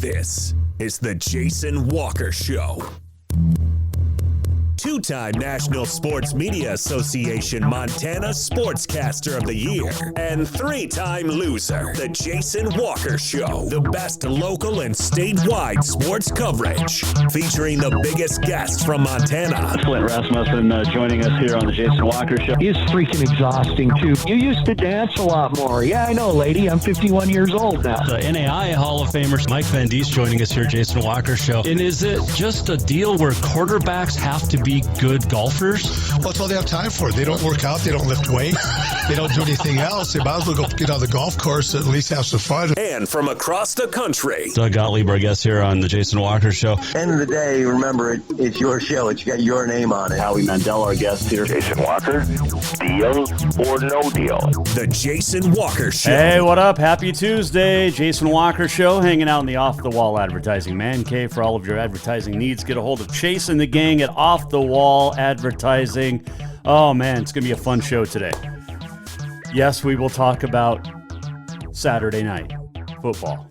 This is the Jason Walker Show. Two-time National Sports Media Association Montana Sportscaster of the Year and three-time loser, the Jason Walker Show. The best local and statewide sports coverage, featuring the biggest guests from Montana. Flint Rasmussen joining us here on the Jason Walker Show. He's freaking exhausting, too. You used to dance a lot more. Yeah, I know, lady. I'm 51 years old now. The NAI Hall of Famer Mike Van Diest joining us here, Jason Walker Show. And is it just a deal where quarterbacks have to be good golfers? Well, that's all they have time for. They don't work out. They don't lift weights. They don't do anything else. They might as well go get on the golf course and at least have some fun. And from across the country, Doug Gottlieb, our guest here on the Jason Walker Show. End of the day, remember, it's your show. It's got your name on it. Howie Mandel, our guest here. Jason Walker, deal or no deal? the Jason Walker Show. Hey, what up? Happy Tuesday. Jason Walker Show, hanging out in the Off-the-Wall Advertising Mancave for all of your advertising needs. Get a hold of Chase and the gang at Off-the-Wall Advertising. Oh, man, it's going to be a fun show today. Yes, we will talk about Saturday night football.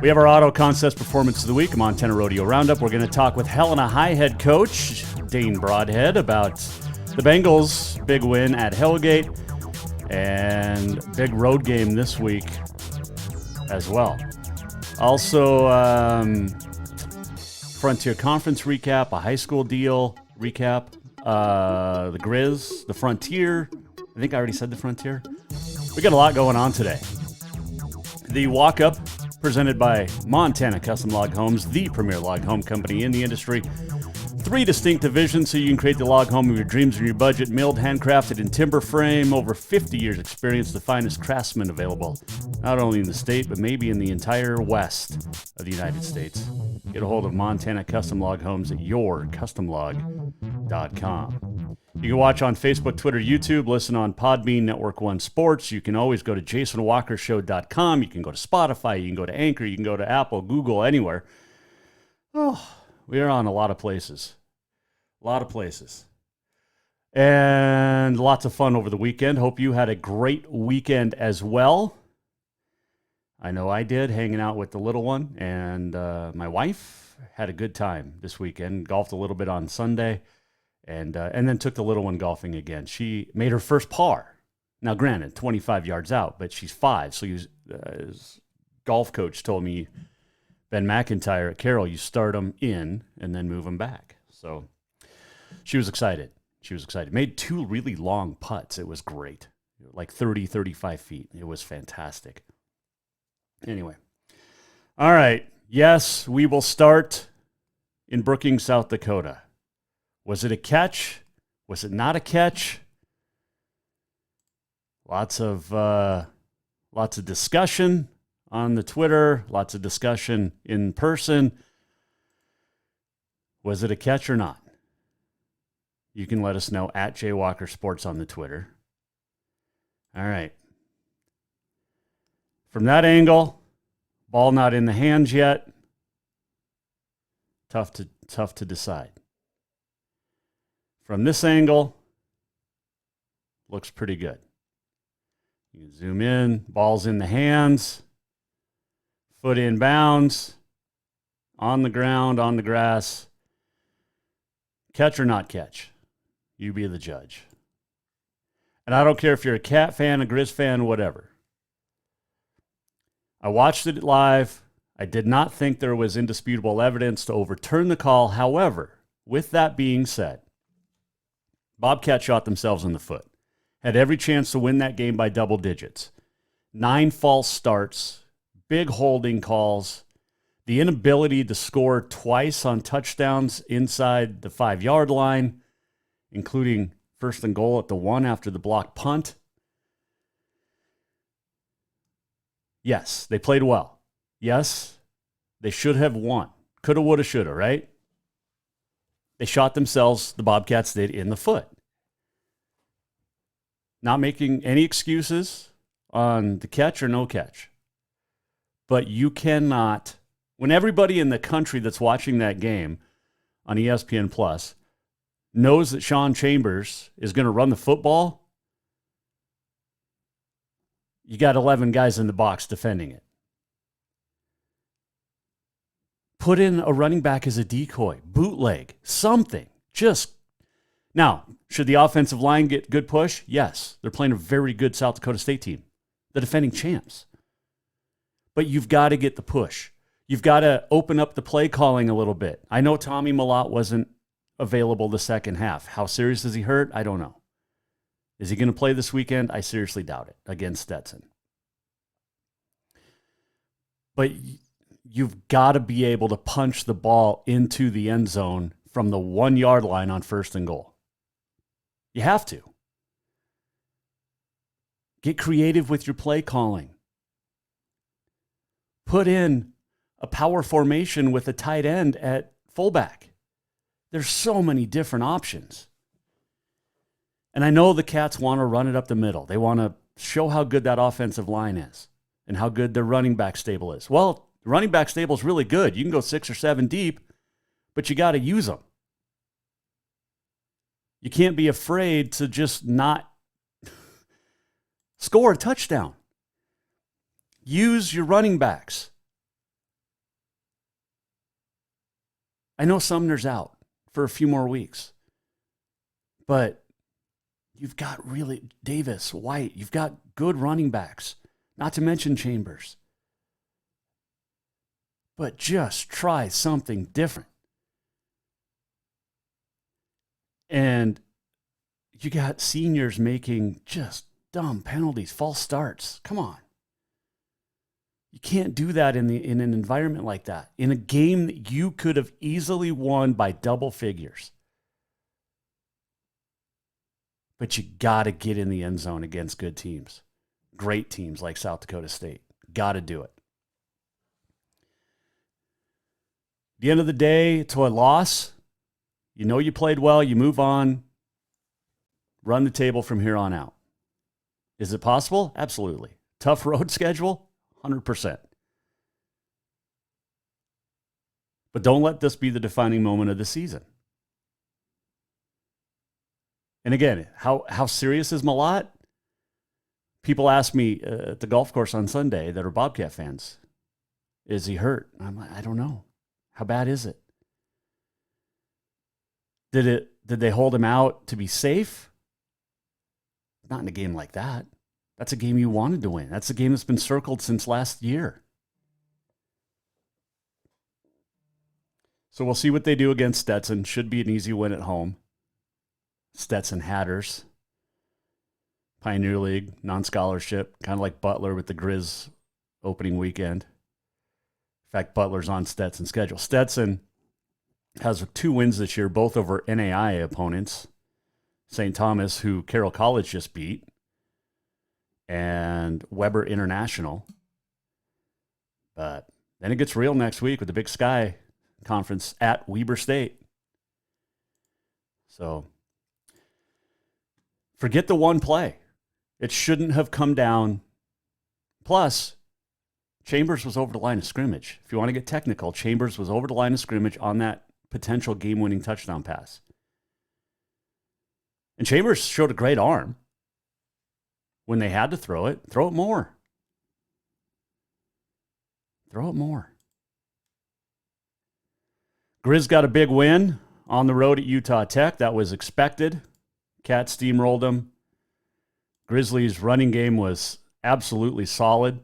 We have our Auto Contest Performance of the Week, a Montana Rodeo Roundup. We're going to talk with Helena High head coach Dane Broadhead about the Bengals' big win at Hellgate and big road game this week as well. Also, Frontier Conference recap, a high school deal recap, the Grizz, the Frontier. I think I already said the Frontier. We got a lot going on today. The walk-up presented by Montana Custom Log Homes, the premier log home company in the industry. 3 distinct divisions so you can create the log home of your dreams and your budget. Milled, handcrafted, in timber frame. Over 50 years experience, the finest craftsmen available, not only in the state, but maybe in the entire west of the United States. Get a hold of Montana Custom Log Homes at yourcustomlog.com. You can watch on Facebook, Twitter, YouTube, listen on Podbean, Network One Sports. You can always go to jasonwalkershow.com. You can go to Spotify. You can go to Anchor. You can go to Apple, Google, anywhere. Oh, we are on a lot of places. A lot of places. And lots of fun over the weekend. Hope you had a great weekend as well. I know I did, hanging out with the little one. And my wife had a good time this weekend. Golfed a little bit on Sunday. And then took the little one golfing again. She made her first par. Now, granted, 25 yards out, but she's 5. So his golf coach told me, Ben McIntyre at Carroll, you start them in and then move them back. So she was excited. She was excited. Made 2 really long putts. It was great. Like 30, 35 feet. It was fantastic. Anyway. All right. Yes, we will start in Brookings, South Dakota. Was it a catch? Was it not a catch? Lots of discussion on the Twitter, lots of discussion in person. Was it a catch or not? You can let us know at JWalkerSports on the Twitter. All right. From that angle, ball not in the hands yet. Tough to decide. From this angle, looks pretty good. You can zoom in, ball's in the hands, foot in bounds, on the ground, on the grass. Catch or not catch? You be the judge. And I don't care if you're a Cat fan, a Grizz fan, whatever. I watched it live. I did not think there was indisputable evidence to overturn the call. However, with that being said, Bobcat shot themselves in the foot. Had every chance to win that game by double digits. 9 false starts, big holding calls, the inability to score twice on touchdowns inside the 5-yard line, including first and goal at the 1 after the blocked punt. Yes, they played well. Yes, they should have won. Coulda, woulda, shoulda, right? They shot themselves, the Bobcats did, in the foot. Not making any excuses on the catch or no catch. But you cannot, when everybody in the country that's watching that game on ESPN Plus knows that Sean Chambers is going to run the football, you got 11 guys in the box defending it. Put in a running back as a decoy, bootleg, something. Now, should the offensive line get good push? Yes. They're playing a very good South Dakota State team, the defending champs. But you've got to get the push. You've got to open up the play calling a little bit. I know Tommy Mellott wasn't available the second half. How serious is he hurt? I don't know. Is he going to play this weekend? I seriously doubt it against Stetson. But you've got to be able to punch the ball into the end zone from the 1 yard line on 1st and goal. You have to. Get creative with your play calling. Put in a power formation with a tight end at fullback. There's so many different options. And I know the Cats want to run it up the middle. They want to show how good that offensive line is and how good their running back stable is. Well, the running back stable is really good. You can go 6 or 7 deep, but you got to use them. You can't be afraid to just not score a touchdown. Use your running backs. I know Sumner's out for a few more weeks, but you've got really Davis, White, you've got good running backs, not to mention Chambers. But just try something different. And you got seniors making just dumb penalties, false starts. Come on. You can't do that in an environment like that. In a game that you could have easily won by double figures. But you got to get in the end zone against good teams. Great teams like South Dakota State. Got to do it. At the end of the day, it's a loss. You know you played well. You move on. Run the table from here on out. Is it possible? Absolutely. Tough road schedule? 100%. But don't let this be the defining moment of the season. And again, how serious is Mellott? People ask me at the golf course on Sunday that are Bobcat fans, is he hurt? I'm like, I don't know. How bad is it? Did they hold him out to be safe? Not in a game like that. That's a game you wanted to win. That's a game that's been circled since last year. So we'll see what they do against Stetson. Should be an easy win at home. Stetson Hatters. Pioneer League, non-scholarship, kind of like Butler with the Grizz opening weekend. In fact, Butler's on Stetson's schedule. Stetson has 2 wins this year, both over NAI opponents. St. Thomas, who Carroll College just beat, and Weber International. But then it gets real next week with the Big Sky Conference at Weber State. So forget the one play. It shouldn't have come down. Plus, Chambers was over the line of scrimmage. If you want to get technical, Chambers was over the line of scrimmage on that potential game-winning touchdown pass. And Chambers showed a great arm. When they had to throw it more. Throw it more. Grizz got a big win on the road at Utah Tech. That was expected. Cats steamrolled them. Grizzlies' running game was absolutely solid.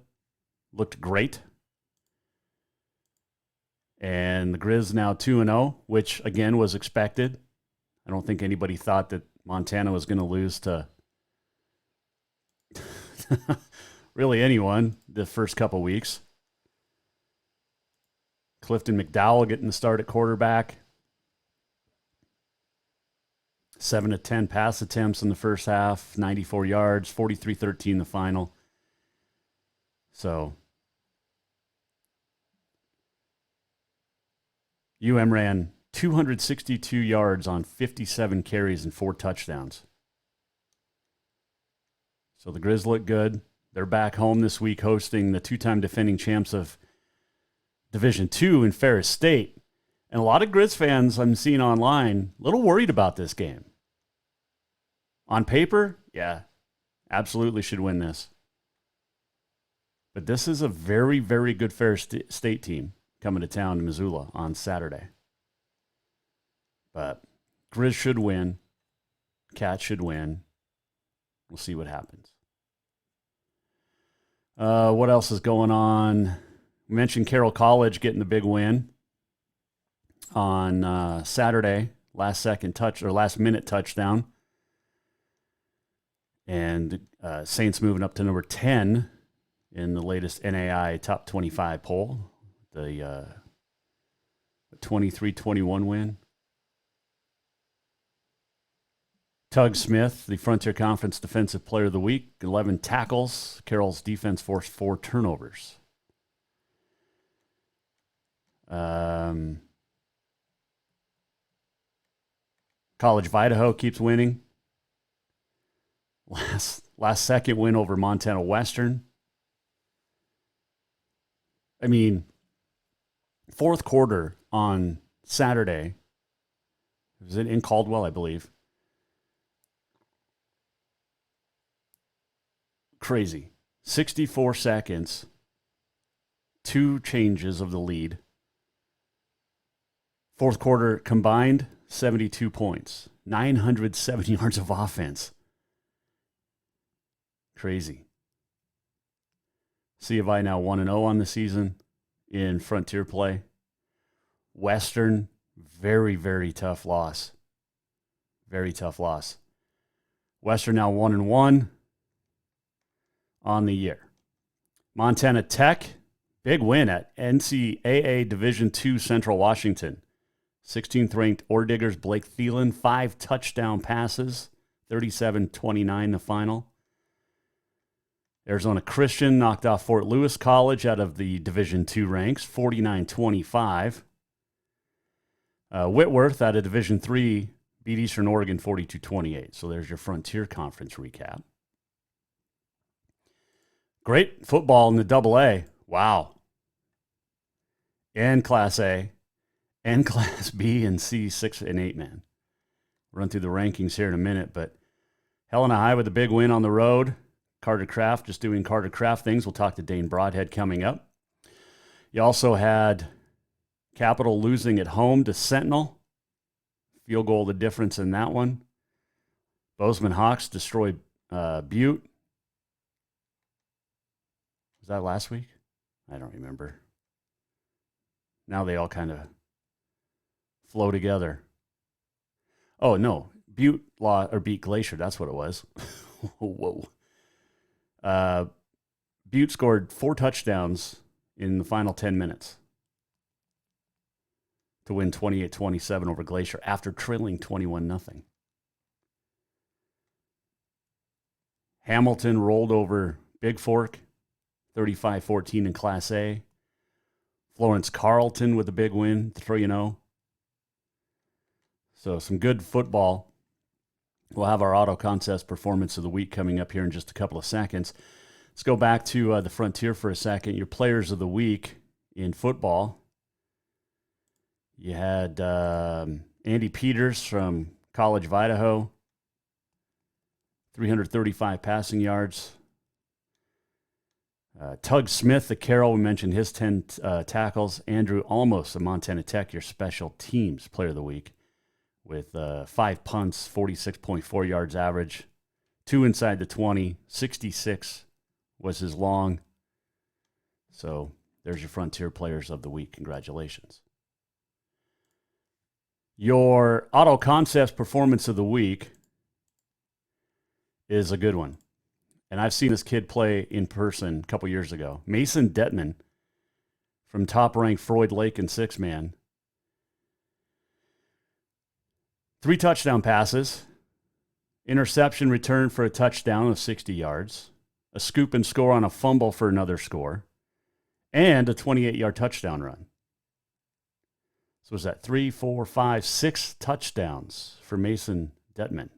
Looked great. And the Grizz now 2-0, which, again, was expected. I don't think anybody thought that Montana was going to lose to really anyone the first couple weeks. Clifton McDowell getting the start at quarterback. 7 of 10 pass attempts in the first half, 94 yards, 43-13 the final. So UM ran 262 yards on 57 carries and 4 touchdowns. So the Grizz look good. They're back home this week hosting the 2-time defending champs of Division II in Ferris State. And a lot of Grizz fans I'm seeing online a little worried about this game. On paper, yeah, absolutely should win this. But this is a very, very good Ferris State team. coming to town to Missoula on Saturday. But Grizz should win. Cats should win. We'll see what happens. What else is going on? We mentioned Carroll College getting the big win on Saturday. Last minute touchdown. And Saints moving up to number 10 in the latest NAI top 25 poll. The 23-21 win. Tug Smith, the Frontier Conference Defensive Player of the Week, 11 tackles. Carroll's defense forced 4 turnovers. College of Idaho keeps winning. Last second win over Montana Western. I mean, fourth quarter on Saturday. It was in Caldwell, I believe. Crazy. 64 seconds. 2 changes of the lead. Fourth quarter combined, 72 points. 970 yards of offense. Crazy. C of I now 1-0 on the season in Frontier play. Western, very, very tough loss. Very tough loss. Western now 1-1 on the year. Montana Tech, big win at NCAA Division II Central Washington. 16th ranked Orediggers Blake Thielen, 5 touchdown passes, 37-29 the final. Arizona Christian knocked off Fort Lewis College out of the Division II ranks, 49-25. Whitworth out of Division III beat Eastern Oregon 42-28. So there's your Frontier Conference recap. Great football in the AA. Wow. And Class A. And Class B and C, 6 and 8 man. Run through the rankings here in a minute, but Helena High with a big win on the road. Carter Craft just doing Carter Craft things. We'll talk to Dane Broadhead coming up. You also had Capital losing at home to Sentinel. Field goal the difference in that one. Bozeman Hawks destroyed Butte. Was that last week? I don't remember. Now they all kind of flow together. Oh, no. Butte beat Glacier. That's what it was. Whoa. Butte scored 4 touchdowns in the final 10 minutes to win 28-27 over Glacier after trailing 21-0. Hamilton rolled over Big Fork, 35-14 in Class A. Florence Carlton with a big win, 3-0. So some good football. We'll have our Auto Contest Performance of the Week coming up here in just a couple of seconds. Let's go back to the Frontier for a second. Your Players of the Week in football. You had Andy Peters from College of Idaho, 335 passing yards. Tug Smith of Carroll, we mentioned his 10 tackles. Andrew Almos of Montana Tech, your Special Teams Player of the Week, with 5 punts, 46.4 yards average, 2 inside the 20, 66 was his long. So there's your Frontier Players of the Week. Congratulations. Your Auto Concepts Performance of the Week is a good one. And I've seen this kid play in person a couple years ago. Mason Detman from top-ranked Freud Lake and 6-man. 3 touchdown passes, interception return for a touchdown of 60 yards, a scoop and score on a fumble for another score, and a 28-yard touchdown run. So was that 3, 4, 5, 6 touchdowns for Mason Detman,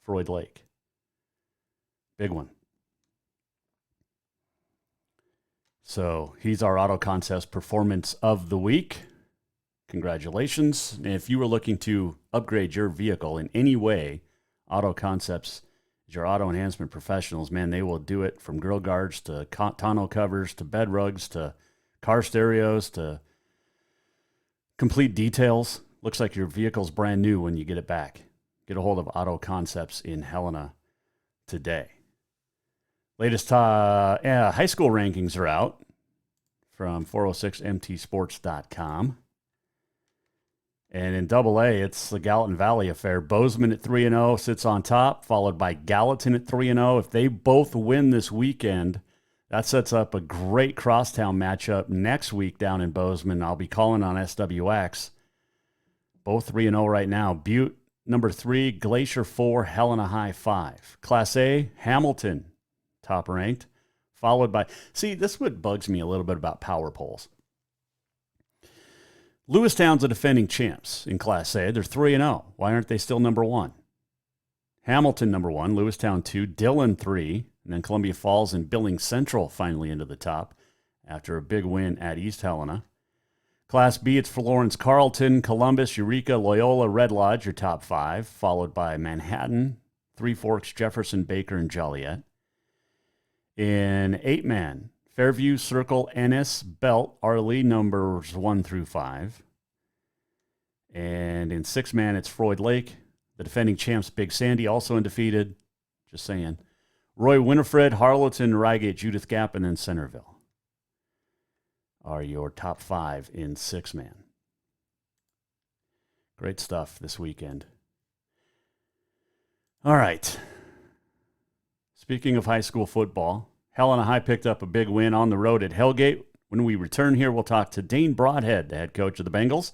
Freud Lake. Big one. So he's our Auto Contest Performance of the Week. Congratulations. And if you were looking to upgrade your vehicle in any way, Auto Concepts is your auto enhancement professionals. Man, they will do it from grill guards to tonneau covers to bed rugs to car stereos to complete details. Looks like your vehicle's brand new when you get it back. Get a hold of Auto Concepts in Helena today. Latest high school rankings are out from 406mtsports.com. And in AA, it's the Gallatin Valley affair. Bozeman at 3-0 sits on top, followed by Gallatin at 3-0. If they both win this weekend, that sets up a great crosstown matchup next week down in Bozeman. I'll be calling on SWX. Both 3-0 right now. Butte, number 3, Glacier 4, Helena High 5. Class A, Hamilton, top ranked, followed by... See, this is what bugs me a little bit about power polls. Lewistown's the defending champs in Class A. They're 3-0. Why aren't they still number 1? Hamilton, number 1. Lewistown, 2. Dillon, 3. And then Columbia Falls and Billings Central finally into the top after a big win at East Helena. Class B, it's for Florence Carlton, Columbus, Eureka, Loyola, Red Lodge, your top 5, followed by Manhattan, Three Forks, Jefferson, Baker, and Joliet. In 8-man, Fairview, Circle, Ennis, Belt, Arley, numbers 1 through 5. And in 6-man, it's Floyd Lake, the defending champs, Big Sandy, also undefeated. Just saying. Roy Winifred, Harleton, Rygate, Judith Gap, and then Centerville are your top 5 in 6-man. Great stuff this weekend. All right. Speaking of high school football, Helena High picked up a big win on the road at Hellgate. When we return here, we'll talk to Dane Broadhead, the head coach of the Bengals,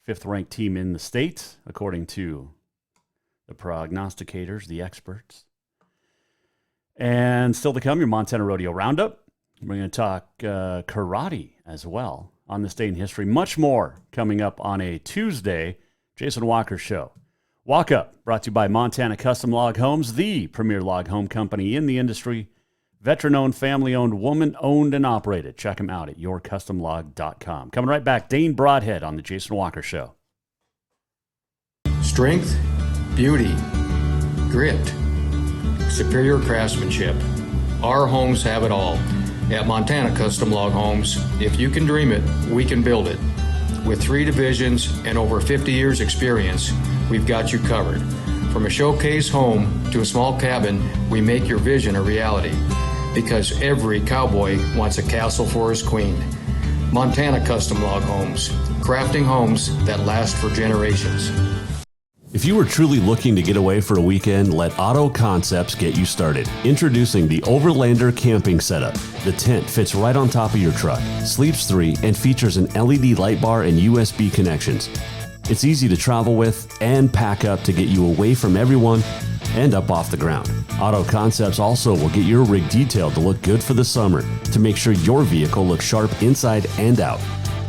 5th-ranked team in the state, according to the prognosticators, the experts. And still to come, your Montana Rodeo Roundup. We're going to talk karate as well on this day in history. Much more coming up on a Tuesday Jason Walker Show. Walk Up, brought to you by Montana Custom Log Homes, the premier log home company in the industry. Veteran-owned, family-owned, woman-owned, and operated. Check them out at yourcustomlog.com. Coming right back, Dane Broadhead on the Jason Walker Show. Strength, beauty, grit, superior craftsmanship. Our homes have it all. At Montana Custom Log Homes, if you can dream it, we can build it. With 3 divisions and over 50 years experience, we've got you covered. From a showcase home to a small cabin, we make your vision a reality. Because every cowboy wants a castle for his queen. Montana Custom Log Homes, crafting homes that last for generations. If you are truly looking to get away for a weekend, let Auto Concepts get you started. Introducing the Overlander camping setup. The tent fits right on top of your truck, sleeps 3, and features an LED light bar and USB connections. It's easy to travel with and pack up to get you away from everyone and up off the ground. Auto Concepts also will get your rig detailed to look good for the summer to make sure your vehicle looks sharp inside and out.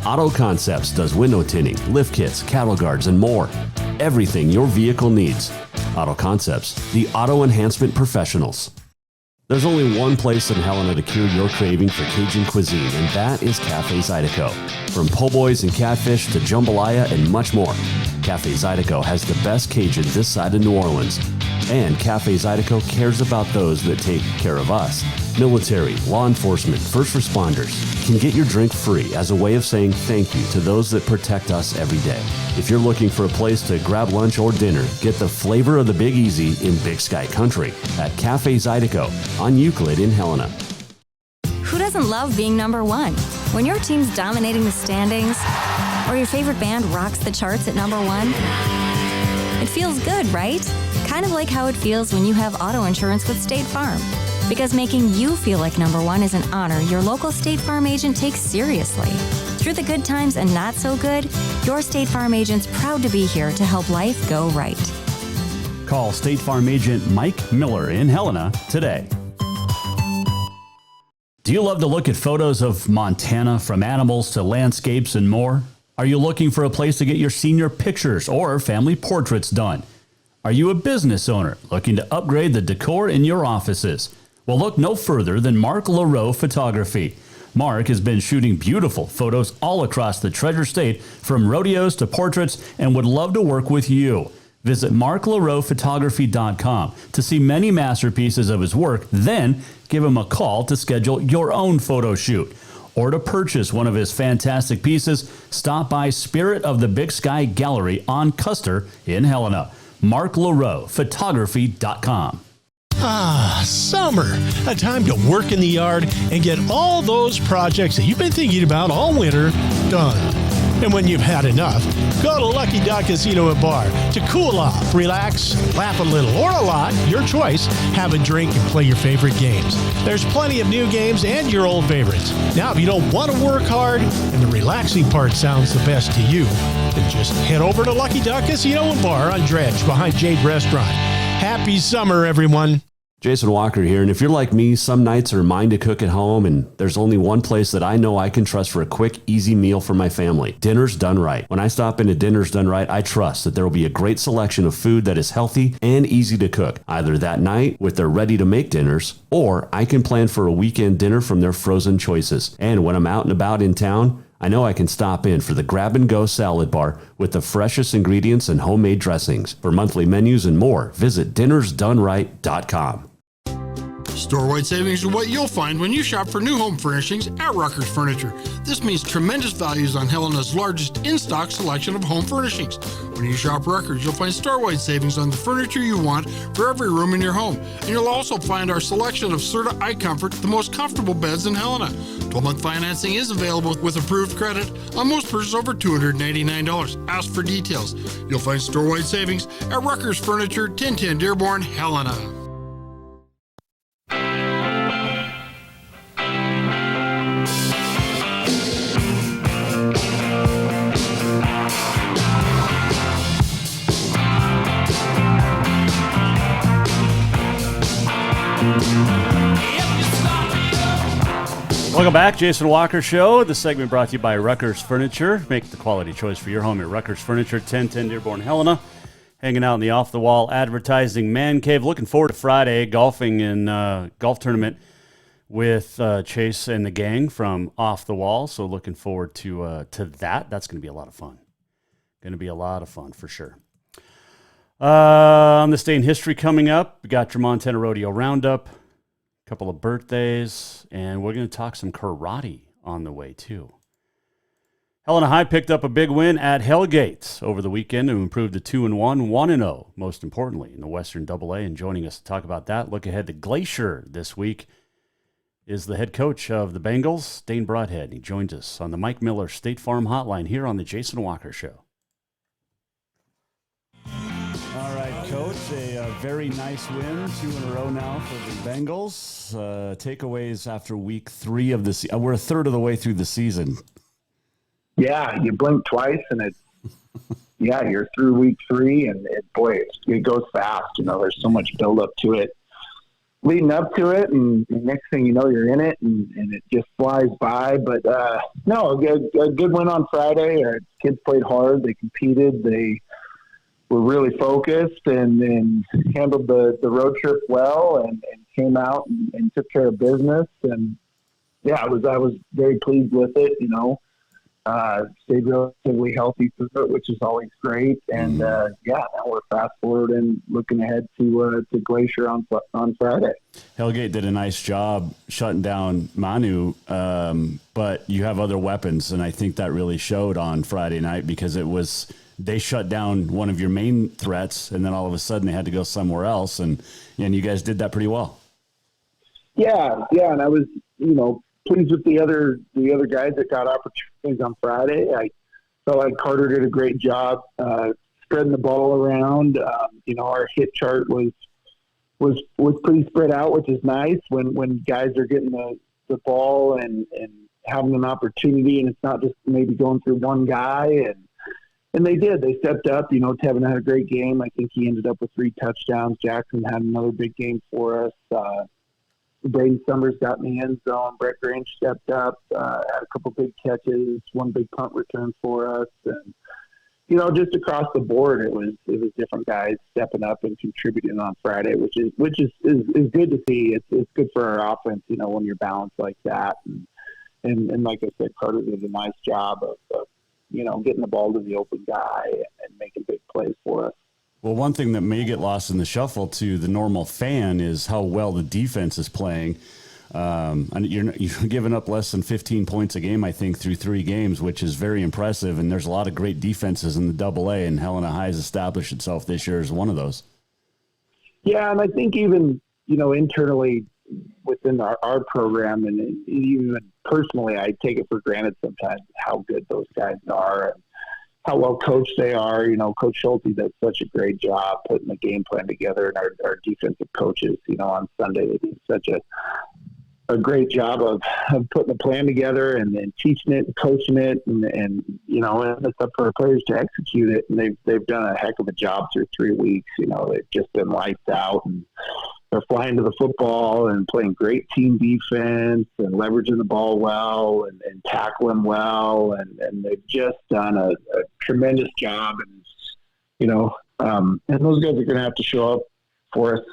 Auto Concepts does window tinting, lift kits, cattle guards, and more. Everything your vehicle needs. Auto Concepts, the auto enhancement professionals. There's only one place in Helena to cure your craving for Cajun cuisine, and that is Cafe Zydeco. From po' boys and catfish to jambalaya and much more, Cafe Zydeco has the best Cajun this side of New Orleans. And Cafe Zydeco cares about those that take care of us. Military, law enforcement, first responders can get your drink free as a way of saying thank you to those that protect us every day. If you're looking for a place to grab lunch or dinner, get the flavor of the Big Easy in Big Sky Country at Cafe Zydeco on Euclid in Helena. Who doesn't love being number 1? When your team's dominating the standings, or your favorite band rocks the charts at number 1, it feels good, right? Kind of like how it feels when you have auto insurance with State Farm. Because making you feel like number 1 is an honor your local State Farm agent takes seriously. Through the good times and not so good, your State Farm agent's proud to be here to help life go right. Call State Farm agent Mike Miller in Helena today. Do you love to look at photos of Montana, from animals to landscapes and more? Are you looking for a place to get your senior pictures or family portraits done? Are you a business owner looking to upgrade the decor in your offices? Well, look no further than Mark LaRoe Photography. Mark has been shooting beautiful photos all across the Treasure State, from rodeos to portraits, and would love to work with you. Visit marklaroephotography.com to see many masterpieces of his work, then give him a call to schedule your own photo shoot. or to purchase one of his fantastic pieces, stop by Spirit of the Big Sky Gallery on Custer in Helena. Mark LaRoe, photography.com. Ah, summer. A time to work in the yard and get all those projects that you've been thinking about all winter done. And when you've had enough, go to Lucky Duck Casino and Bar to cool off, relax, laugh a little or a lot, your choice, have a drink and play your favorite games. There's plenty of new games and your old favorites. Now, if you don't want to work hard and the relaxing part sounds the best to you, then just head over to Lucky Duck Casino and Bar on Dredge behind Jade Restaurant. Happy summer, everyone. Jason Walker here, and if you're like me, some nights are mine to cook at home, and there's only one place that I know I can trust for a quick, easy meal for my family. Dinner's Done Right. When I stop into Dinner's Done Right, I trust that there will be a great selection of food that is healthy and easy to cook, either that night with their ready-to-make dinners, or I can plan for a weekend dinner from their frozen choices. And when I'm out and about in town, I know I can stop in for the grab-and-go salad bar with the freshest ingredients and homemade dressings. For monthly menus and more, visit dinnersdoneright.com. Store-wide savings are what you'll find when you shop for new home furnishings at Rucker's Furniture. This means tremendous values on Helena's largest in-stock selection of home furnishings. When you shop Rucker's, you'll find store-wide savings on the furniture you want for every room in your home. And you'll also find our selection of Serta iComfort, the most comfortable beds in Helena. 12-month financing is available with approved credit on most purchases over $299. Ask for details. You'll find store-wide savings at Rucker's Furniture, 1010 Dearborn, Helena. Welcome back, Jason Walker Show. The segment brought to you by Rucker's Furniture. Make the quality choice for your home at Rucker's Furniture, 1010 Dearborn, Helena. Hanging out in the Off-the-Wall Advertising Man Cave. Looking forward to Friday, golfing in golf tournament with Chase and the gang from Off-the-Wall. So looking forward to that. That's going to be a lot of fun. Going to be a lot of fun for sure. On this day in history coming up, we got your Montana Rodeo Roundup. Couple of birthdays, and we're going to talk some karate on the way too. Helena High picked up a big win at Hellgate over the weekend to improve to 2-1, 1-0, most importantly, in the Western AA. And joining us to talk about that, look ahead to Glacier this week, is the head coach of the Bengals, Dane Broadhead. He joins us on the Mike Miller State Farm Hotline here on the Jason Walker Show. All right, Coach, a very nice win, 2 in a row now for the Bengals. Takeaways after week 3 of the season. We're a third of the way through the season. Yeah, you blink twice, and you're through week 3, and it goes fast. You know, there's so much build-up to it, leading up to it, and the next thing you know, you're in it, and it just flies by. But, no, a good win on Friday. Our kids played hard. They competed. They were really focused and handled the road trip well and came out and took care of business. And yeah, I was very pleased with it, you know, stayed relatively healthy through it, which is always great. And now we're fast forward and looking ahead to Glacier on Friday. Hellgate did a nice job shutting down Manu, but you have other weapons. And I think that really showed on Friday night because they shut down one of your main threats, and then all of a sudden they had to go somewhere else, and you guys did that pretty well. Yeah, and I was, pleased with the other guys that got opportunities on Friday. I felt like Carter did a great job spreading the ball around. Our hit chart was pretty spread out, which is nice when guys are getting the ball and having an opportunity, and it's not just maybe going through one guy. And they did. They stepped up. Tevin had a great game. I think he ended up with 3 touchdowns. Jackson had another big game for us. Braden Summers got in the end zone. Brett Grange stepped up, had a couple big catches, one big punt return for us. And, just across the board, it was different guys stepping up and contributing on Friday, which is good to see. It's good for our offense, when you're balanced like that. And like I said, Carter did a nice job of getting the ball to the open guy and making big plays for us. Well, one thing that may get lost in the shuffle to the normal fan is how well the defense is playing. And you're giving up less than 15 points a game, I think, through 3 games, which is very impressive. And there's a lot of great defenses in the AA, and Helena High has established itself this year as one of those. Yeah, and I think even, internally within our program, and even personally, I take it for granted sometimes how good those guys are and how well coached they are. Coach Schulte does such a great job putting the game plan together, and our defensive coaches, on Sunday, they do such a great job of putting the plan together and teaching it and coaching it, and it's up for our players to execute it. And they've done a heck of a job through 3 weeks. They've just been lights out, and they're flying to the football and playing great team defense and leveraging the ball well and tackling well. And they've just done a tremendous job. And those guys are going to have to show up for us,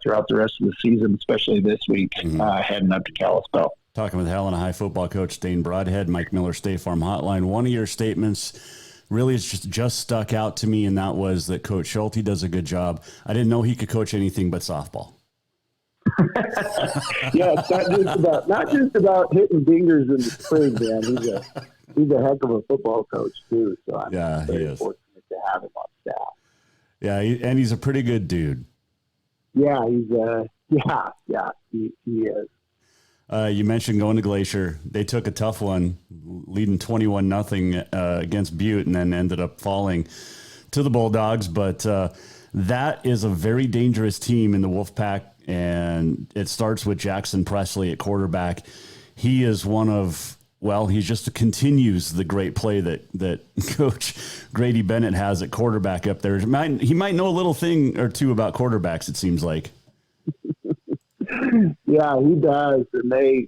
throughout the rest of the season, especially this week, heading up to Kalispell. Talking with Helena High football coach Dane Broadhead, Mike Miller State Farm Hotline. One of your statements really has just stuck out to me, and that was that Coach Schulte does a good job. I didn't know he could coach anything but softball. Yeah, it's not just about hitting dingers in the spring, man. He's a heck of a football coach too. So I'm very fortunate to have him on staff. Yeah, and he's a pretty good dude. Yeah, he is. You mentioned going to Glacier. They took a tough one, leading 21-0 against Butte, and then ended up falling to the Bulldogs. But that is a very dangerous team in the Wolfpack, and it starts with Jackson Presley at quarterback. He is one of, he just continues the great play that Coach Grady Bennett has at quarterback up there. He might know a little thing or two about quarterbacks, it seems like. Yeah, he does. And they're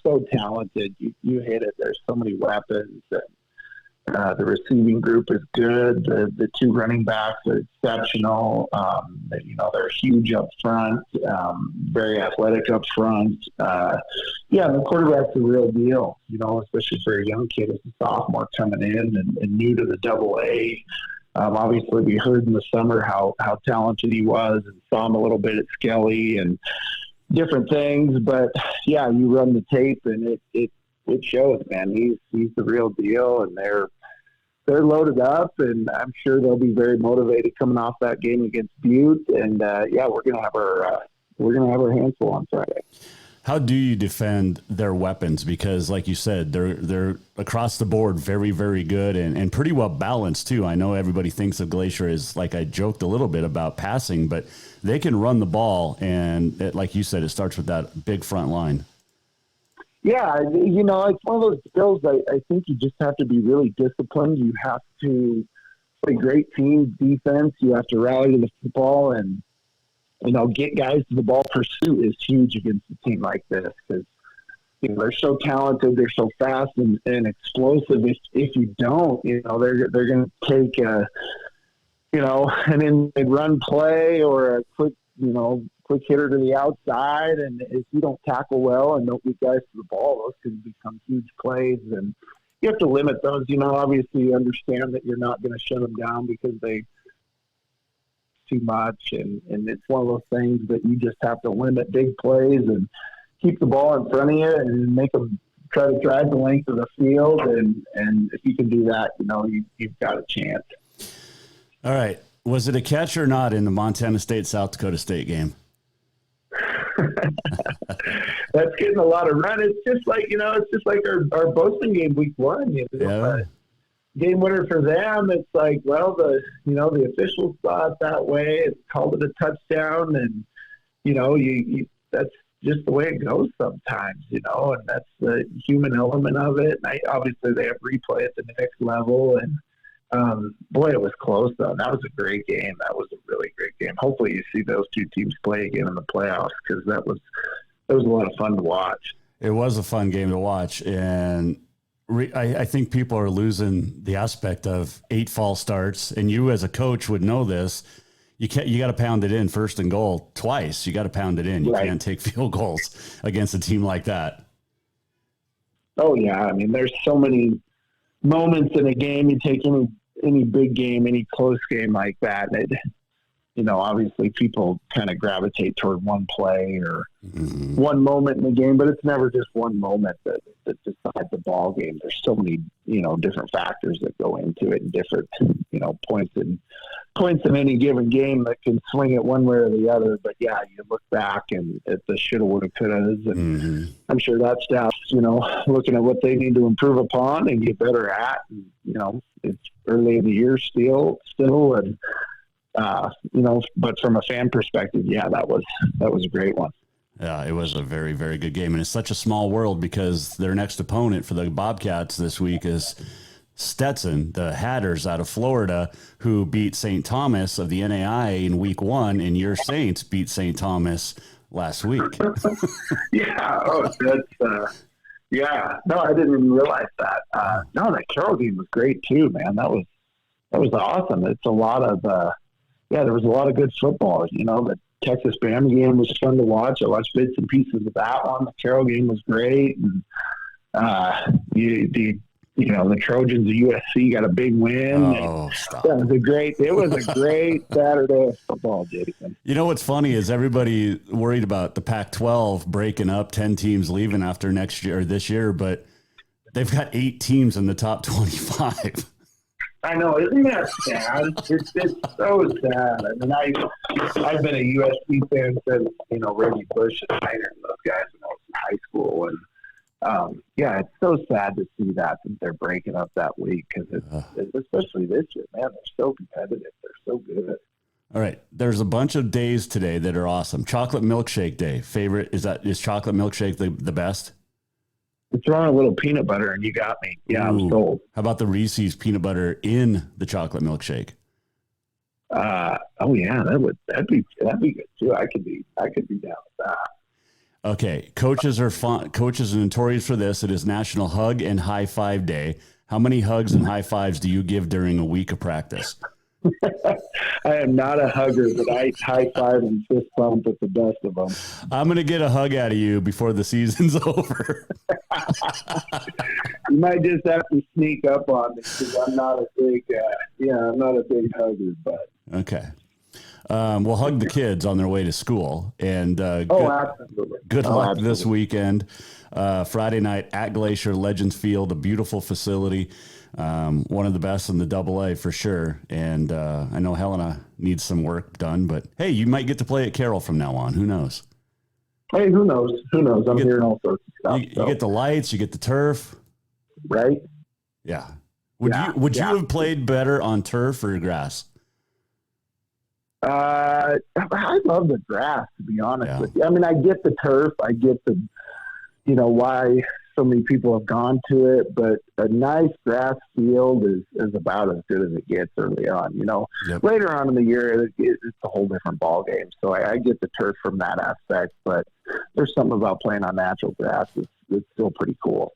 so talented. You hit it. There's so many weapons. And the receiving group is good. The 2 running backs are exceptional. They're huge up front, very athletic up front. The quarterback's a real deal, especially for a young kid as a sophomore coming in and new to the AA. Obviously, we heard in the summer how talented he was, and saw him a little bit at Skelly and different things. But you run the tape, and it shows, man. He's the real deal, and they're loaded up, and I'm sure they'll be very motivated coming off that game against Butte. And we're gonna have our hands full on Friday. How do you defend their weapons? Because, like you said, they're across the board very, very good and pretty well balanced too. I know everybody thinks of Glacier as, like I joked a little bit about passing, but they can run the ball, and like you said, it starts with that big front line. Yeah, it's one of those skills I think you just have to be really disciplined. You have to play great team defense. You have to rally to the football, and, get guys to the ball. Pursuit is huge against a team like this because, they're so talented. They're so fast and explosive. If you don't, they're going to take an in-run play or a quick hitter to the outside, and if you don't tackle well and don't get guys to the ball, those can become huge plays, and you have to limit those. Obviously you understand that you're not going to shut them down because they too much, and it's one of those things that you just have to limit big plays and keep the ball in front of you and make them try to drive the length of the field, and if you can do that, you've got a chance. All right. Was it a catch or not in the Montana State South Dakota State game? That's getting a lot of run. It's just like our Boston game week 1. Game winner for them. It's like, the officials saw it that way. It called it a touchdown, and you that's just the way it goes sometimes, and that's the human element of it. And obviously they have replay at the next level, and it was close though. That was a great game. That was a really great game. Hopefully you see those 2 teams play again in the playoffs, because that was a lot of fun to watch. It was a fun game to watch, and I think people are losing the aspect of 8 false starts, and you as a coach would know this. You got to pound it in first and goal twice. You got to pound it in. You can't take field goals against a team like that. Oh yeah, I mean, there's so many moments in a game. You take any big game, any close game like that, and obviously people kind of gravitate toward one play or one moment in the game, but it's never just one moment that decides the ball game. There's so many, different factors that go into it and different, points in any given game that can swing it one way or the other. But yeah, you look back and at the shoulda, woulda, couldas, and I'm sure that staff's, looking at what they need to improve upon and get better at. And, it's early in the year still, and, but from a fan perspective, yeah, that was a great one. Yeah, it was a very, very good game. And it's such a small world because their next opponent for the Bobcats this week is Stetson, the Hatters out of Florida, who beat St. Thomas of the NAI in week 1, and your Saints beat St. Thomas last week. Yeah. Oh, that's, yeah. No, I didn't even realize that. No, that Carroll game was great too, man. That was awesome. It's a lot of, there was a lot of good football. The Texas Bama game was fun to watch. I watched bits and pieces of that one. The Carroll game was great. And, the Trojans of USC got a big win. Oh, stop. It was a great Saturday of football, Jason. What's funny is everybody worried about the Pac-12 breaking up, 10 teams leaving after next year or this year, but they've got 8 teams in the top 25. I know, isn't that sad? It's so sad. I mean, I've been a USC fan since Reggie Bush and Steiner and those guys when I was in high school, and it's so sad to see that they're breaking up that week because it's especially this year, man. They're so competitive. They're so good. All right, there's a bunch of days today that are awesome. Chocolate milkshake day. Favorite is chocolate milkshake the best? It's on a little peanut butter, and you got me. Yeah, Ooh. I'm sold. How about the Reese's peanut butter in the chocolate milkshake? Oh yeah, that'd be good too. I could be down with that. Okay, coaches are notorious for this. It is National Hug and High Five Day. How many hugs and high fives do you give during a week of practice? I am not a hugger, but I high five and fist bump with the best of them. I'm going to get a hug out of you before the season's over. You might just have to sneak up on me because I'm not a big hugger. But okay, we'll hug the kids on their way to school, and absolutely. Good luck this weekend. Friday night at Glacier Legends Field, a beautiful facility. One of the best in the AA for sure. And I know Helena needs some work done, but hey, you might get to play at Carroll from now on. Who knows? Hey, who knows? I'm hearing all sorts of stuff. You get the lights, you get the turf. Right? Yeah. Would you have played better on turf or grass? I love the grass, to be honest with you. I mean, I get the turf. I get the, why so many people have gone to it, but a nice grass field is about as good as it gets early on. Yep. Later on in the year, it's a whole different ball game. So I get the turf from that aspect, but there's something about playing on natural grass that's still pretty cool.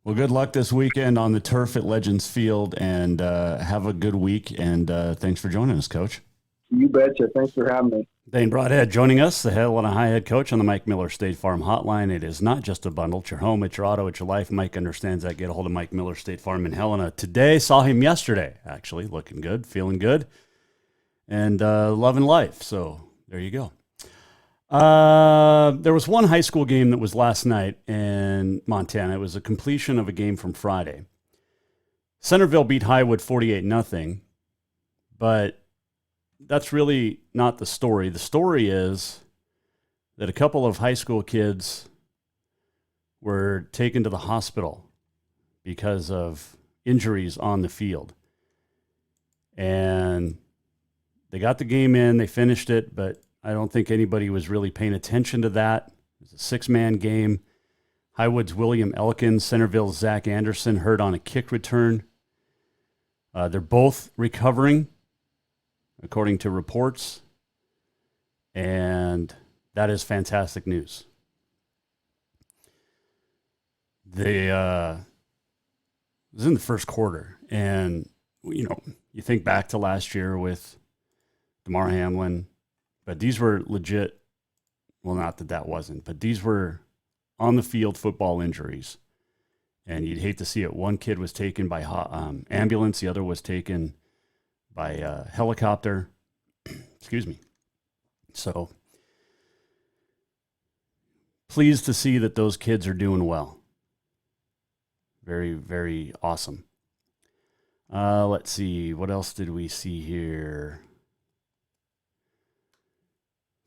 Well, good luck this weekend on the turf at Legends Field, and have a good week. And thanks for joining us, Coach. You betcha. Thanks for having me. Dane Broadhead joining us, the Helena High head coach on the Mike Miller State Farm Hotline. It is not just a bundle. It's your home, it's your auto, it's your life. Mike understands that. Get a hold of Mike Miller State Farm in Helena today. Saw him yesterday, actually. Looking good, feeling good, and loving life. So there you go. There was one high school game that was last night in Montana. It was a completion of a game from Friday. Centerville beat Highwood 48-0, but that's really not the story. The story is that a couple of high school kids were taken to the hospital because of injuries on the field. And they got the game in, they finished it, but I don't think anybody was really paying attention to that. It was a 6-man game. Highwood's William Elkins, Centerville's Zach Anderson hurt on a kick return. They're both recovering, according to reports, and that is fantastic news. They it was in the first quarter, and you think back to last year with DeMar Hamlin, but these were legit. Well, not that wasn't, but these were on the field football injuries, and you'd hate to see it. One kid was taken by ambulance, the other was taken by helicopter. Excuse me. So pleased to see that those kids are doing well. Very, very awesome. Let's see. What else did we see here?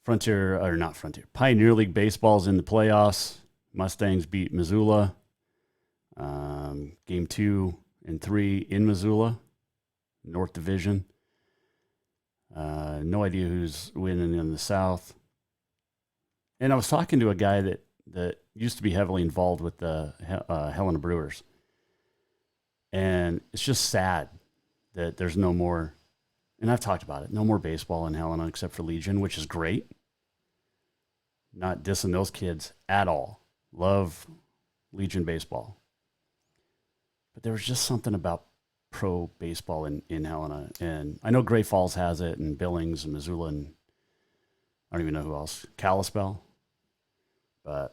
Pioneer League Baseball's in the playoffs. Mustangs beat Missoula. Game 2 and 3 in Missoula. North Division. No idea who's winning in the South. And I was talking to a guy that used to be heavily involved with the Helena Brewers. And it's just sad that there's no more, and I've talked about it, no more baseball in Helena except for Legion, which is great. Not dissing those kids at all. Love Legion baseball. But there was just something about pro baseball in Helena. And I know Great Falls has it, and Billings and Missoula, and I don't even know who else. Kalispell. And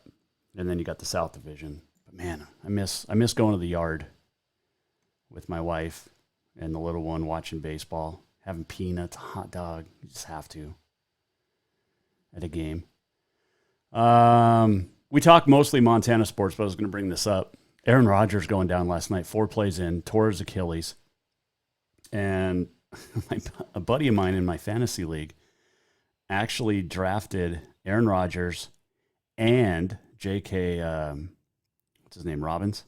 then you got the South Division. But man, I miss going to the yard with my wife and the little one watching baseball, having peanuts, a hot dog. You just have to at a game. We talk mostly Montana sports, but I was going to bring this up. Aaron Rodgers going down last night, 4 plays in, tore his Achilles. And a buddy of mine in my fantasy league actually drafted Aaron Rodgers and J.K., what's his name, Robbins?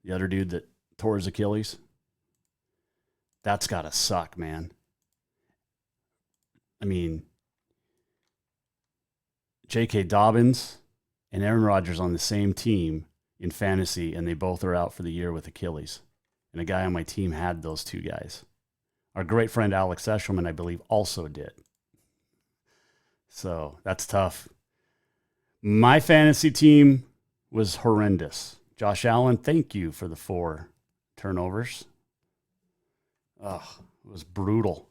The other dude that tore his Achilles. That's got to suck, man. I mean, J.K. Dobbins and Aaron Rodgers on the same team in fantasy, and they both are out for the year with Achilles. And a guy on my team had those two guys. Our great friend Alex Eshelman, I believe, also did. So that's tough. My fantasy team was horrendous. Josh Allen, thank you for the 4 turnovers. It was brutal.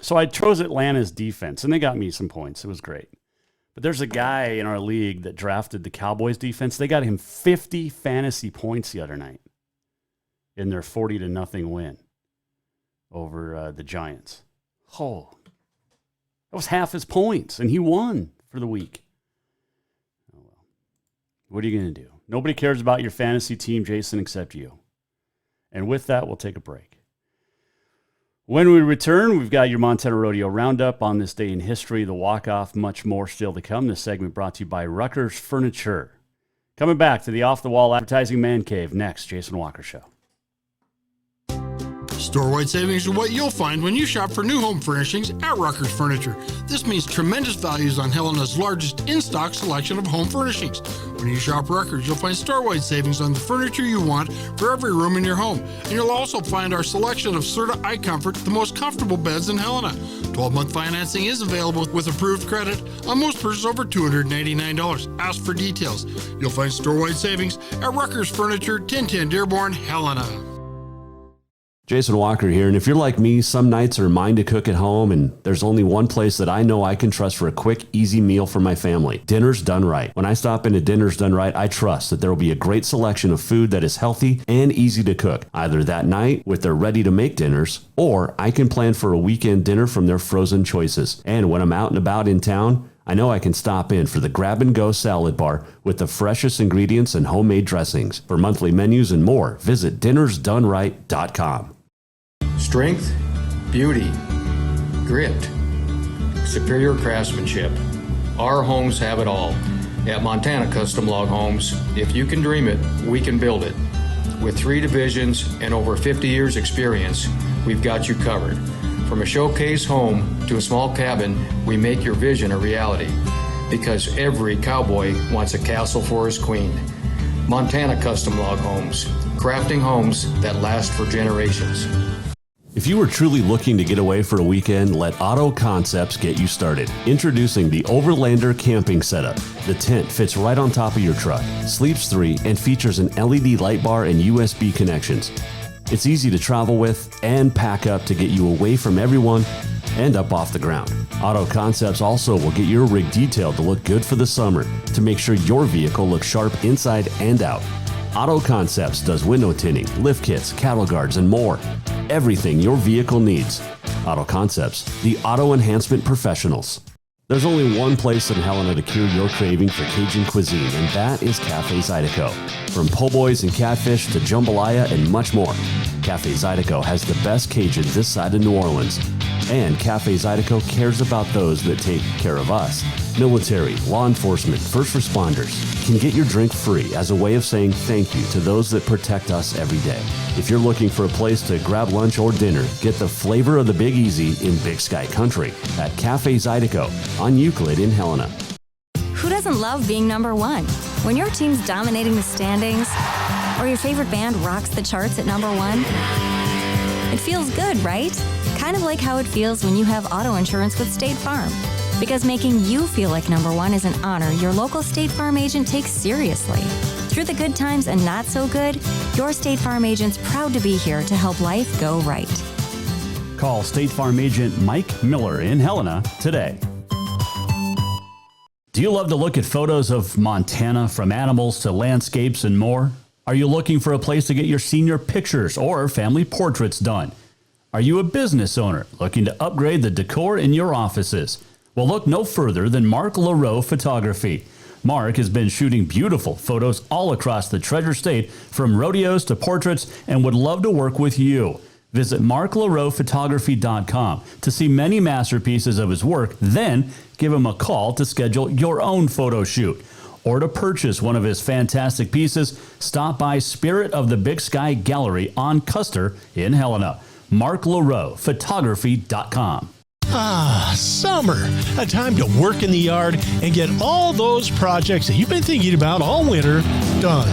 So I chose Atlanta's defense, and they got me some points. It was great. But there's a guy in our league that drafted the Cowboys defense. They got him 50 fantasy points the other night in their 40-0 win over the Giants. Oh, that was half his points, and he won for the week. Oh, well. What are you going to do? Nobody cares about your fantasy team, Jason, except you. And with that, we'll take a break. When we return, we've got your Montana Rodeo Roundup on this day in history, the walk-off, much more still to come. This segment brought to you by Rucker's Furniture. Coming back to the Off-the-Wall Advertising Man Cave next, Jason Walker Show. Store-wide savings are what you'll find when you shop for new home furnishings at Rucker's Furniture. This means tremendous values on Helena's largest in-stock selection of home furnishings. When you shop Rucker's, you'll find store-wide savings on the furniture you want for every room in your home. And you'll also find our selection of Serta iComfort, the most comfortable beds in Helena. 12-month financing is available with approved credit on most purchases over $299. Ask for details. You'll find store-wide savings at Rucker's Furniture, 1010 Dearborn, Helena. Jason Walker here, and if you're like me, some nights are mine to cook at home, and there's only one place that I know I can trust for a quick, easy meal for my family. Dinner's Done Right. When I stop into Dinner's Done Right, I trust that there will be a great selection of food that is healthy and easy to cook, either that night with their ready-to-make dinners, or I can plan for a weekend dinner from their frozen choices. And when I'm out and about in town, I know I can stop in for the grab-and-go salad bar with the freshest ingredients and homemade dressings. For monthly menus and more, visit dinnersdoneright.com. Strength, beauty, grit, superior craftsmanship. Our homes have it all. At Montana Custom Log Homes, if you can dream it, we can build it. With 3 divisions and over 50 years experience, we've got you covered. From a showcase home to a small cabin, we make your vision a reality. Because every cowboy wants a castle for his queen. Montana Custom Log Homes, crafting homes that last for generations. If you are truly looking to get away for a weekend, let Auto Concepts get you started. Introducing the Overlander camping setup. The tent fits right on top of your truck, sleeps 3, and features an LED light bar and USB connections. It's easy to travel with and pack up to get you away from everyone and up off the ground. Auto Concepts also will get your rig detailed to look good for the summer to make sure your vehicle looks sharp inside and out. Auto Concepts does window tinting, lift kits, cattle guards, and more. Everything your vehicle needs. Auto Concepts, the auto enhancement professionals. There's only one place in Helena to cure your craving for Cajun cuisine, and that is Cafe Zydeco. From po' boys and catfish to jambalaya and much more, Cafe Zydeco has the best Cajun this side of New Orleans. And Cafe Zydeco cares about those that take care of us. Military, law enforcement, first responders can get your drink free as a way of saying thank you to those that protect us every day. If you're looking for a place to grab lunch or dinner, get the flavor of the Big Easy in Big Sky Country at Cafe Zydeco on Euclid in Helena. Who doesn't love being number one? When your team's dominating the standings, or your favorite band rocks the charts at number one, it feels good, right? Kind of like how it feels when you have auto insurance with State Farm. Because making you feel like number one is an honor your local State Farm agent takes seriously. Through the good times and not so good, your State Farm agent's proud to be here to help life go right. Call State Farm agent Mike Miller in Helena today. Do you love to look at photos of Montana, from animals to landscapes and more? Are you looking for a place to get your senior pictures or family portraits done? Are you a business owner looking to upgrade the decor in your offices? Well, look no further than Mark LaRoe Photography. Mark has been shooting beautiful photos all across the Treasure State, from rodeos to portraits, and would love to work with you. Visit marklaroephotography.com to see many masterpieces of his work, then give him a call to schedule your own photo shoot. Or to purchase one of his fantastic pieces, stop by Spirit of the Big Sky Gallery on Custer in Helena. marklaroephotography.com. Ah, summer. A time to work in the yard and get all those projects that you've been thinking about all winter done.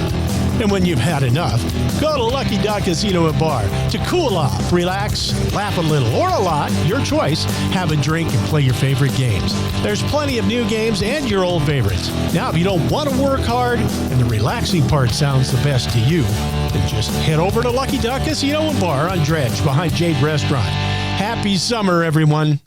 And when you've had enough, go to Lucky Duck Casino and Bar to cool off, relax, laugh a little, or a lot, your choice. Have a drink and play your favorite games. There's plenty of new games and your old favorites. Now, if you don't want to work hard and the relaxing part sounds the best to you, then just head over to Lucky Duck Casino and Bar on Dredge behind Jade Restaurant. Happy summer, everyone.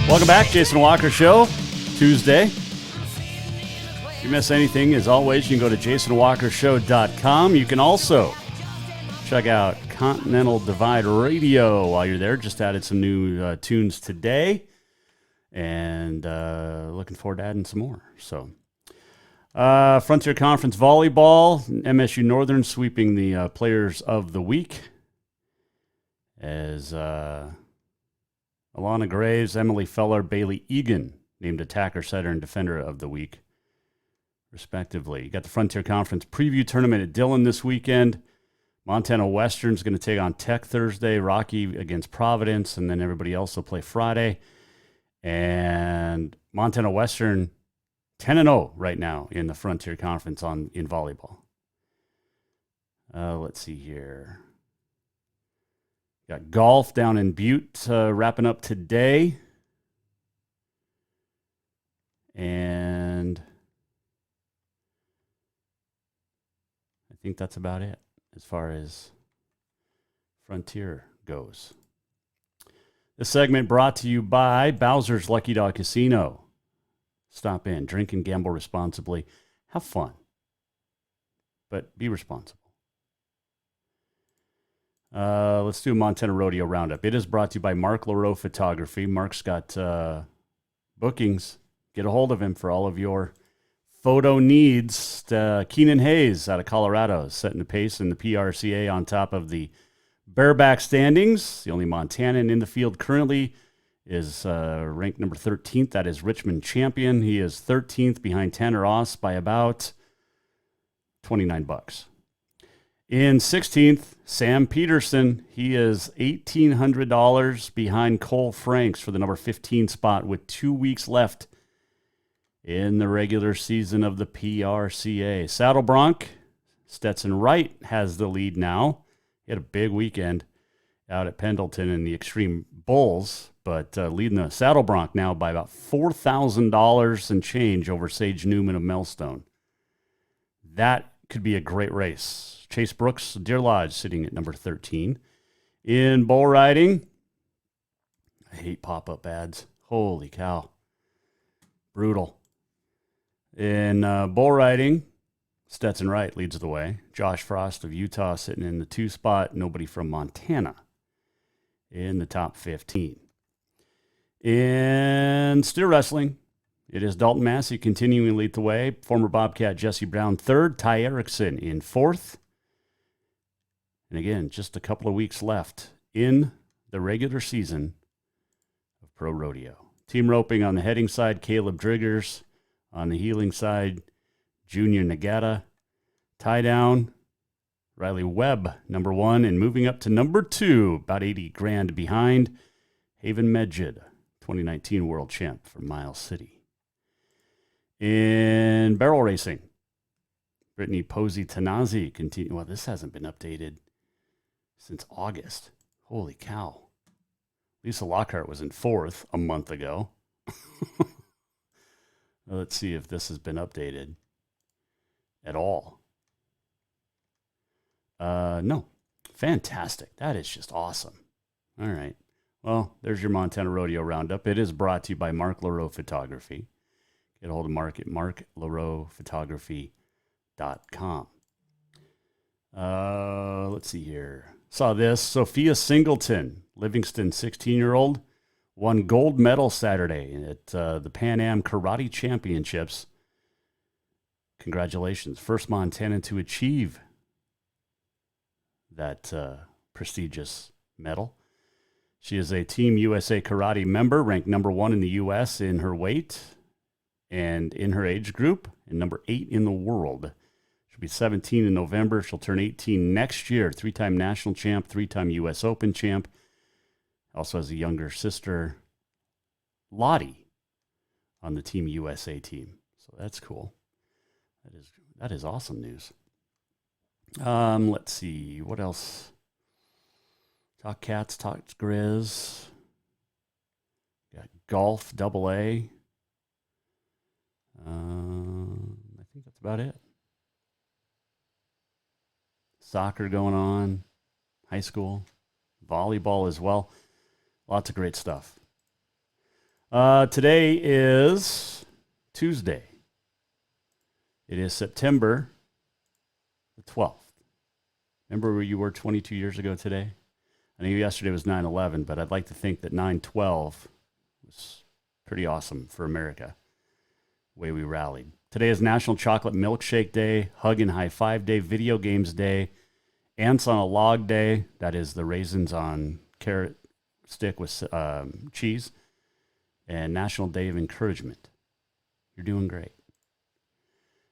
Welcome back, Jason Walker Show, Tuesday. If you miss anything, as always, you can go to jasonwalkershow.com. You can also check out Continental Divide Radio while you're there. Just added some new tunes today, and looking forward to adding some more. So, Frontier Conference Volleyball, MSU Northern sweeping the Players of the Week as Alana Graves, Emily Feller, Bailey Egan named Attacker, Setter, and Defender of the Week, respectively. You got the Frontier Conference Preview Tournament at Dillon this weekend. Montana Western's going to take on Tech Thursday, Rocky against Providence, and then everybody else will play Friday. And Montana Western 10-0 right now in the Frontier Conference in volleyball. Let's see here. Got golf down in Butte wrapping up today. And I think that's about it as far as Frontier goes. This segment brought to you by Bowser's Lucky Dog Casino. Stop in, drink and gamble responsibly. Have fun, but be responsible. Let's do Montana Rodeo Roundup. It is brought to you by Mark LaRoe Photography. Mark's got bookings. Get a hold of him for all of your photo needs. Keenan Hayes out of Colorado is setting the pace in the PRCA on top of the bareback standings. The only Montanan in the field currently is ranked number 13th. That is Richmond Champion. He is 13th behind Tanner Oss by about $29. In 16th, Sam Peterson. He is $1,800 behind Cole Franks for the number 15 spot with 2 weeks left in the regular season of the PRCA. Saddle Bronc, Stetson Wright has the lead now. He had a big weekend out at Pendleton in the Extreme Bulls, but leading the Saddle Bronc now by about $4,000 and change over Sage Newman of Melstone. That could be a great race. Chase Brooks, Deer Lodge, sitting at number 13. In bull riding, I hate pop-up ads. Holy cow. Brutal. In bull riding, Stetson Wright leads the way. Josh Frost of Utah sitting in the 2 spot. Nobody from Montana in the top 15. In steer wrestling, it is Dalton Massey continuing to lead the way. Former Bobcat Jesse Brown 3rd. Ty Erickson in 4th. And again, just a couple of weeks left in the regular season of Pro Rodeo. Team roping on the heading side, Caleb Driggers. On the heeling side, Junior Nagata. Tie down, Riley Webb, number 1, and moving up to number 2, about 80 grand behind, Haven Medjid, 2019 world champ from Miles City. In barrel racing, Brittany Posey-Tanazi continue. Well, this hasn't been updated since August. Holy cow. Lisa Lockhart was in 4th a month ago. Let's see if this has been updated at all. No. Fantastic. That is just awesome. All right. Well, there's your Montana Rodeo Roundup. It is brought to you by Mark Leroux Photography. Get a hold of Mark at marklerouxphotography.com. Let's see here. Saw this. Sophia Singleton, Livingston 16-year-old, won gold medal Saturday at the Pan Am Karate Championships. Congratulations. First Montanan to achieve that prestigious medal. She is a Team USA Karate member, ranked number 1 in the U.S. in her weight and in her age group, and number 8 in the world. She'll be 17 in November. She'll turn 18 next year. 3-time national champ, 3-time U.S. Open champ. Also has a younger sister, Lottie, on the Team USA team. So that's cool. That is awesome news. Let's see. What else? Talk Cats, talk Grizz. Got golf, AA. I think that's about it. Soccer going on. High school. Volleyball as well. Lots of great stuff. Today is Tuesday. It is September the 12th. Remember where you were 22 years ago today? I know yesterday was 9/11, but I'd like to think that 9/12 was pretty awesome for America, the way we rallied. Today is National Chocolate Milkshake Day, Hug and High Five Day, Video Games Day, Ants on a Log Day, that is the raisins on carrot stick with cheese, and National Day of Encouragement. You're doing great.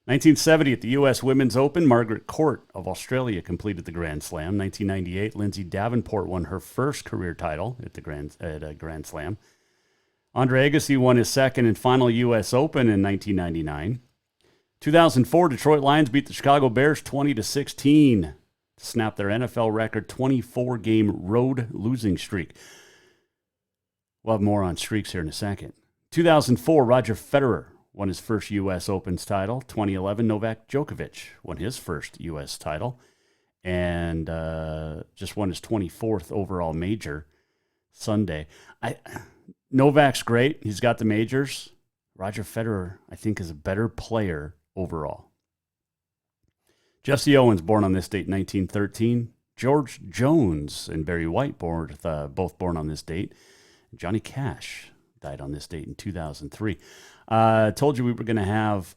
1970 at the U.S. Women's Open, Margaret Court of Australia completed the Grand Slam. 1998, Lindsay Davenport won her first career title at a Grand Slam. Andre Agassi won his second and final U.S. Open in 1999. 2004, Detroit Lions beat the Chicago Bears 20-16 to snap their NFL record 24-game road losing streak. We'll have more on streaks here in a second. 2004, Roger Federer won his first U.S. Open's title. 2011, Novak Djokovic won his first U.S. title and just won his 24th overall major Sunday. Novak's great. He's got the majors. Roger Federer, I think, is a better player overall. Jesse Owens, born on this date, 1913. George Jones and Barry White, both born on this date. Johnny Cash died on this date in 2003. Told you we were going to have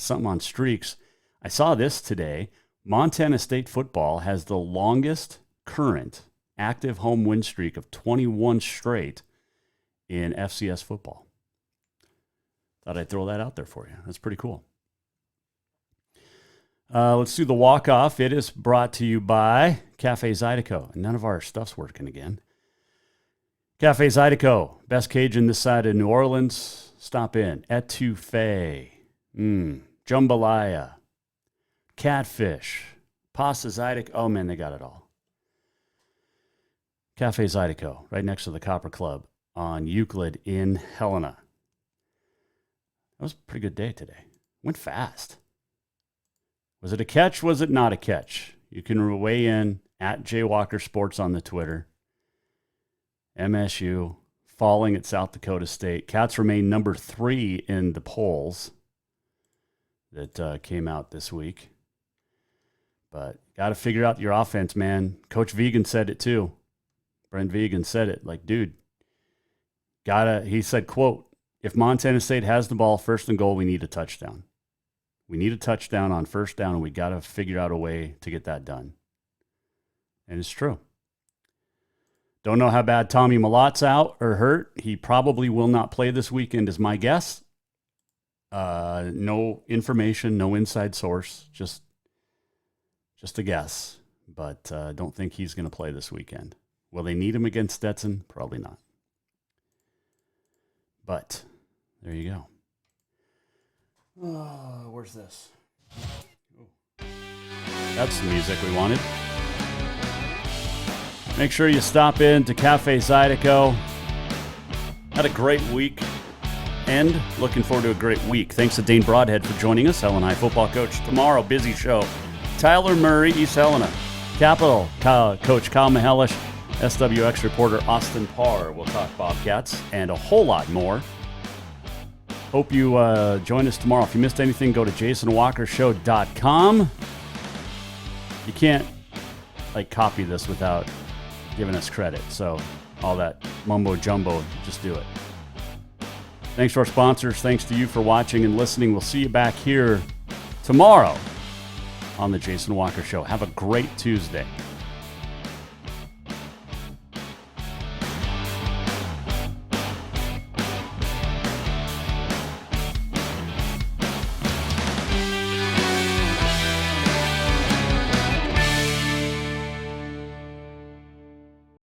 something on streaks. I saw this today. Montana State football has the longest current active home win streak of 21 straight in FCS football. Thought I'd throw that out there for you. That's pretty cool. Let's do the walk-off. It is brought to you by Cafe Zydeco. None of our stuff's working again. Cafe Zydeco, best Cajun this side of New Orleans. Stop in. Etouffee, jambalaya, catfish, pasta Zydeco. Oh, man, they got it all. Cafe Zydeco, right next to the Copper Club on Euclid in Helena. That was a pretty good day today. Went fast. Was it a catch? Was it not a catch? You can weigh in at Jay Walker Sports on the Twitter. MSU falling at South Dakota State. Cats remain number 3 in the polls that came out this week. But got to figure out your offense, man. Coach Vegan said it too. Brent Vegan said it. Like, dude, he said, quote, if Montana State has the ball first and goal, we need a touchdown. We need a touchdown on first down, and we got to figure out a way to get that done. And it's true. Don't know how bad Tommy Malot's out or hurt. He probably will not play this weekend is my guess. No information, no inside source, just a guess. But don't think he's going to play this weekend. Will they need him against Stetson? Probably not. But there you go. Where's this? Ooh. That's the music we wanted. Make sure you stop in to Cafe Zydeco. Had a great week and looking forward to a great week. Thanks to Dane Broadhead for joining us, Helena High football coach. Tomorrow, busy show. Tyler Murray, East Helena. Capital, Coach Kyle Mihelish. SWX reporter Austin Parr will talk Bobcats and a whole lot more. Hope you join us tomorrow. If you missed anything, go to jasonwalkershow.com. You can't copy this without giving us credit. So all that mumbo jumbo, just do it. Thanks to our sponsors. Thanks to you for watching and listening. We'll see you back here tomorrow on the Jason Walker Show. Have a great Tuesday.